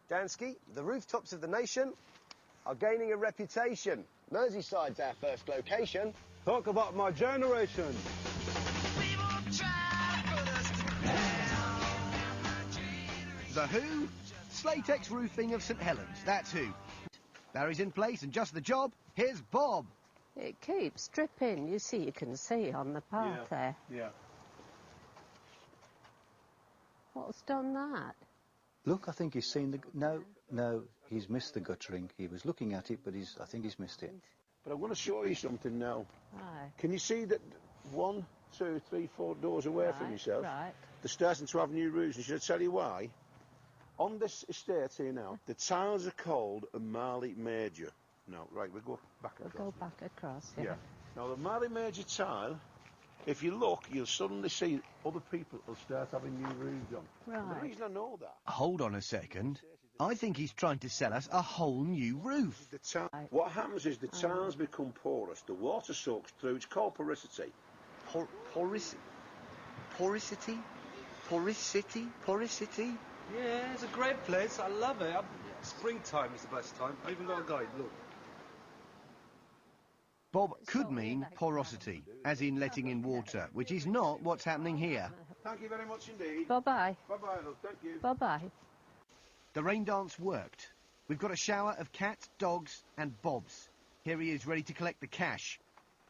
Dansky, the rooftops of the nation are gaining a reputation. Merseyside's our first location. Talk about my generation. The who? Slatex Roofing of St Helens, that's who. Barry's in place and just the job. Here's Bob. It keeps dripping. You see, you can see on the path there. Yeah. What's done that? Look, I think he's seen the... No, he's missed the guttering. He was looking at it, but I think he's missed it. But I'm going to show you something now. Right. Can you see that 1, 2, 3, 4 doors away from yourself? Right. They're starting to have new roofs, and should I tell you why? On this estate here now, the tiles are called a Marley Major. No, right, we'll go back across. We'll go back across, yeah. Now, the Marley Major tile, if you look, you'll suddenly see other people will start having new roofs on. Right. And the reason I know that... Hold on a second. I think he's trying to sell us a whole new roof. What happens is the tiles become porous, the water soaks through, it's called porosity. Porosity? Yeah, it's a great place. I love it. Springtime is the best time. I even got a guide, look. Bob could mean porosity, as in letting in water, which is not what's happening here. Thank you very much indeed. Bye-bye. Bye-bye, love. Thank you. Bye-bye. The rain dance worked. We've got a shower of cats, dogs and Bobs. Here he is, ready to collect the cash.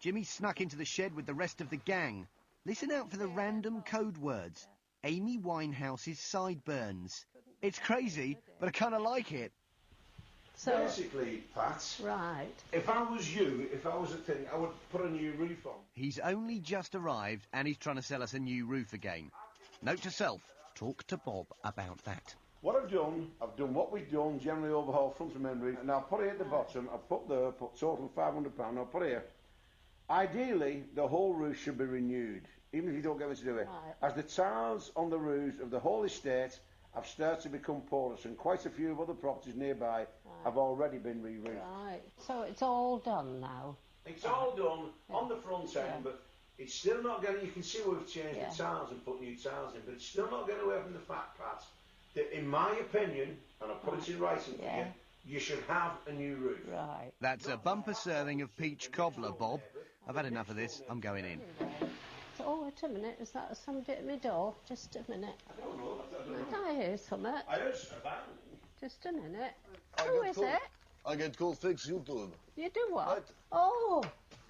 Jimmy snuck into the shed with the rest of the gang. Listen out for the random code words. Amy Winehouse's sideburns. It's crazy, but I kind of like it. So, basically, Pat, right. If I was you, if I was a thing, I would put a new roof on. He's only just arrived and he's trying to sell us a new roof again. Note to self, talk to Bob about that. What I've done what we've done, generally overhaul front of main roof, and I'll put it at the bottom, I'll put total £500, I'll put here. Ideally, the whole roof should be renewed, even if you don't get me to do it. Right. As the tiles on the roofs of the whole estate have started to become porous, and quite a few of other properties nearby have already been re-roofed. Right, so it's all done now? It's all done on the front end, but it's still not getting... You can see we've changed the tiles and put new tiles in, but it's still not getting away from the fact, Pat, that in my opinion, and I'll put it in writing for you, you should have a new roof. Right. That's a bumper serving of peach cobbler, Bob. I've had enough of this. I'm going in. Oh, wait a minute. Is that somebody at my door? Just a minute. I don't know. Did I hear something? I heard a bang. Just a minute. Who is it? I get called fix YouTube. You do what? Right.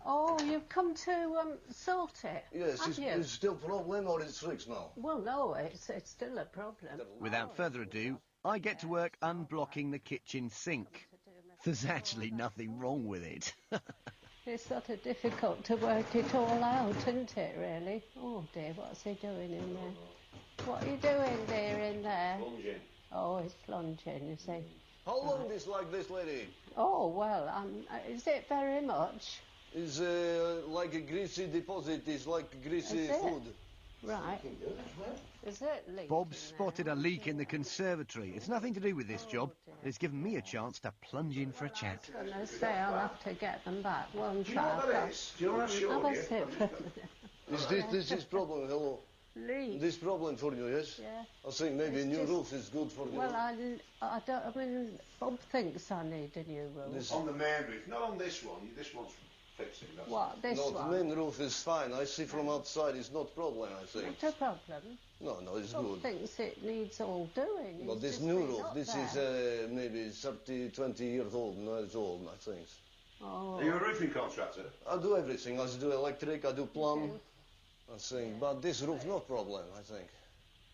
Oh, you've come to sort it. Yes, it's still a problem or it's fixed now? Well, no, it's still a problem. Without further ado, I get to work unblocking the kitchen sink. There's actually nothing wrong with it. It's sort of difficult to work it all out, isn't it, really? Oh, dear, what's he doing in there? What are you doing, dear, in there? Plunging. Oh, he's plunging, you see. How long is like this, lady? Oh, well, is it very much? It's like a greasy deposit, it's like greasy food. Right. Is it leaking? Bob spotted a leak in the conservatory. It's nothing to do with this job. It's given me a chance to plunge in for a chat. I'm going to say I'll have to get them back, won't I? Do you know what that is? Do you know what I'm showing you? This is problem, hello? Leak. This problem for you, yes? Yeah. I think maybe a new roof is good for you. Well, I mean, Bob thinks I need a new roof. On the main roof, not on this one. This one's fixing. That's what, this no, one? The main roof is fine. I see from outside it's not problem, I think. Not a problem. No, it's Bob good. thinks it needs all doing. But this new roof, this is maybe 30, 20 years old. No, it's old, I think. Oh. Are you a roofing contractor? I do everything. I do electric, I do plumb. I think, but this roof no problem, I think.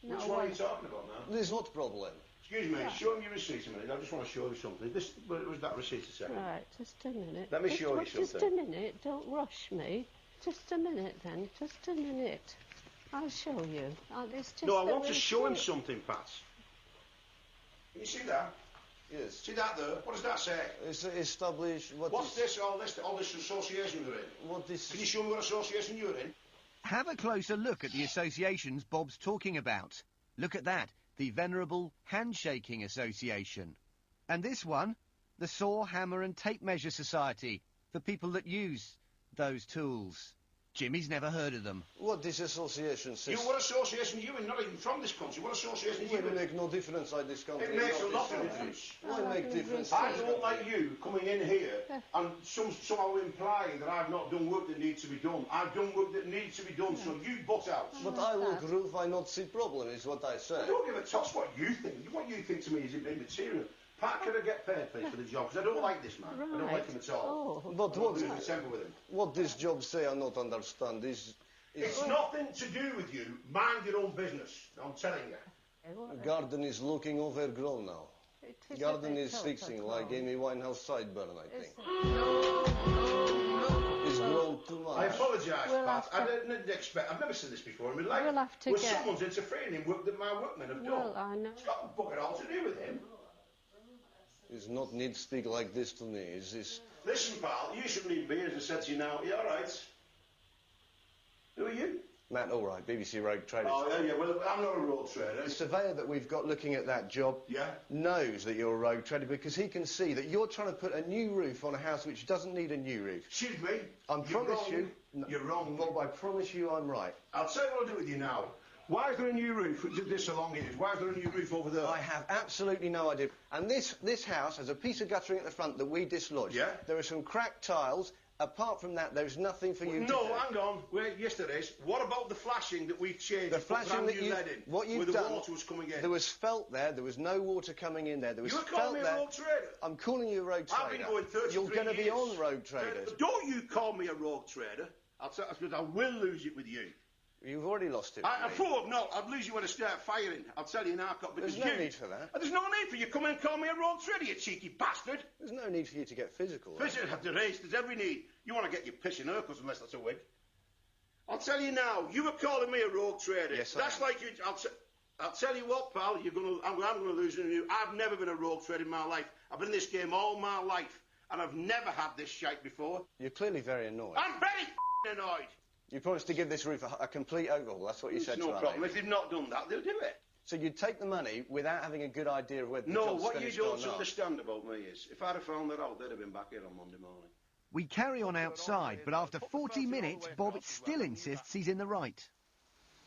No, which one are you talking about now? This not problem. Excuse me, show him your receipt a minute. I just want to show you something. What was that receipt a second? Right, just a minute. Let me show you something. Just a minute, don't rush me. Just a minute then, just a minute. I'll show you. It's just no, I want to show him something, Pat. Can you see that? Yes. See that there? What does that say? It's established... What's this, all this association you're in? What is... Can you show me what association you're in? Have a closer look at the associations Bob's talking about. Look at that, the Venerable Handshaking Association. And this one, the Saw, Hammer and Tape Measure Society, for people that use those tools. Jimmy's never heard of them. What this association says? You, what association you in? Not even from this country. What association you It in? make no difference like this country. It makes a not lot this of country. difference. Why make difference? I don't like you coming in here and somehow implying that I've not done work that needs to be done. I've done work that needs to be done, so you butt out. But I look roof, I not see problem, is what I say. I don't give a toss what you think. What you think to me is immaterial. Pat, can I get paid, please, for the job? Because I don't like this man. I don't like him at all. Oh. But I'm what, losing temper with him. what this job say I not understand is It's nothing to do with you. Mind your own business. I'm telling you. garden is looking overgrown now. It is a Garden bit is fixing like overgrown. Amy Winehouse sideburn, I think. Is It's grown too much. I apologise, We'll Pat. have I to- didn't expect. I've never seen this before in my life. We'll have to where get- someone's interfering in work that my workmen have done. Well, I know. It's got bugger all to do with him. It's not need speak like this to me. It's this. Listen, pal, you shouldn't even be here, as I said to you now. You all right? Who are you? Matt, all right, BBC Rogue Traders. Oh, yeah, yeah. Well, I'm not a road trader. The surveyor that we've got looking at that job Yeah? knows that you're a rogue trader because he can see that you're trying to put a new roof on a house which doesn't need a new roof. Excuse me. I You're promise wrong. you. You're wrong. Bob, I promise you I'm right. I'll tell you what I'll do with you now. Why is there a new roof? This along it is. Why is there a new roof over there? I have absolutely no idea. And this house has a piece of guttering at the front that we dislodged. Yeah? There are some cracked tiles. Apart from that, there's nothing for you to do. No, hang on. Wait, yes there is. What about the flashing that we've changed? The to put flashing brand that new you, lead in, what you've where the done, water was coming in. there was felt there. There was no water coming in there. There was You were felt calling me there. a rogue trader. I'm calling you a rogue trader. I've been going 33 You're going to be years. on Rogue Traders. Don't you call me a rogue trader. I'll tell you, I will lose it with you. You've already lost it. I with me. thought, no, I'd lose you when I start firing. I'll tell you now, because There's no you... need for that. There's no need for you. Come and call me a rogue trader, you cheeky bastard. There's no need for you to get physical. though. Visit at the race, there's every need. You want to get your piss in Urkels unless that's a wig. I'll tell you now, you were calling me a rogue trader. Yes, I That's am. like you... I'll tell you what, pal, I'm going to lose you. I've never been a rogue trader in my life. I've been in this game all my life, and I've never had this shite before. You're clearly very annoyed. I'm very annoyed. You promised to give this roof a complete overhaul. That's what you said It's no to our problem. lady. If they've not done that, they'll do it. So you'd take the money without having a good idea of whether the No, job's what you finished or don't not. understand about me is, if I'd have found that out, they'd have been back here on Monday morning. We carry on outside, but after 40 minutes, Bob still insists he's in the right.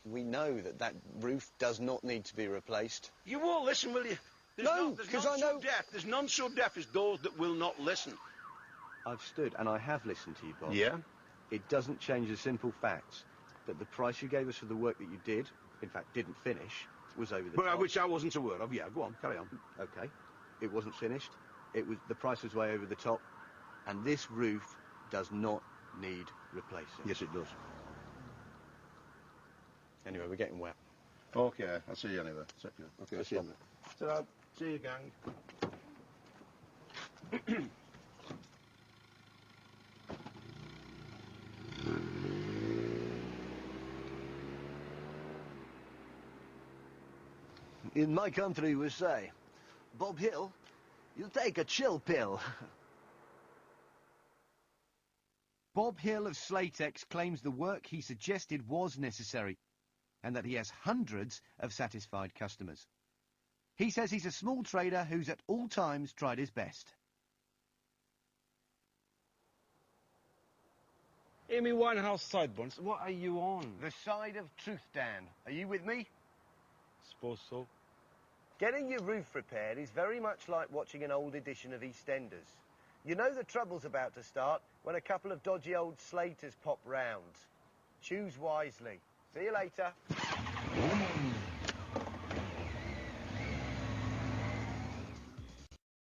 We know that that roof does not need to be replaced. You won't listen, will you? No, because I know... There's none so deaf as those that will not listen. I've stood and I have listened to you, Bob. Yeah? It doesn't change the simple facts that the price you gave us for the work that you did, in fact didn't finish, was over the top. Which I wasn't aware of. Yeah, go on, carry on. Okay. It wasn't finished. The price was way over the top. And this roof does not need replacing. Yes, it does. Anyway, we're getting wet. Okay, I'll see you anyway. Okay, I'll see you. Ta-ra. See you, gang. In my country, we say, Bob Hill, you take a chill pill. Bob Hill of Slatex claims the work he suggested was necessary, and that he has hundreds of satisfied customers. He says he's a small trader who's at all times tried his best. Amy Winehouse sideburns, what are you on? The side of truth, Dan. Are you with me? Suppose so. Getting your roof repaired is very much like watching an old edition of EastEnders. You know the trouble's about to start when a couple of dodgy old slaters pop round. Choose wisely. See you later.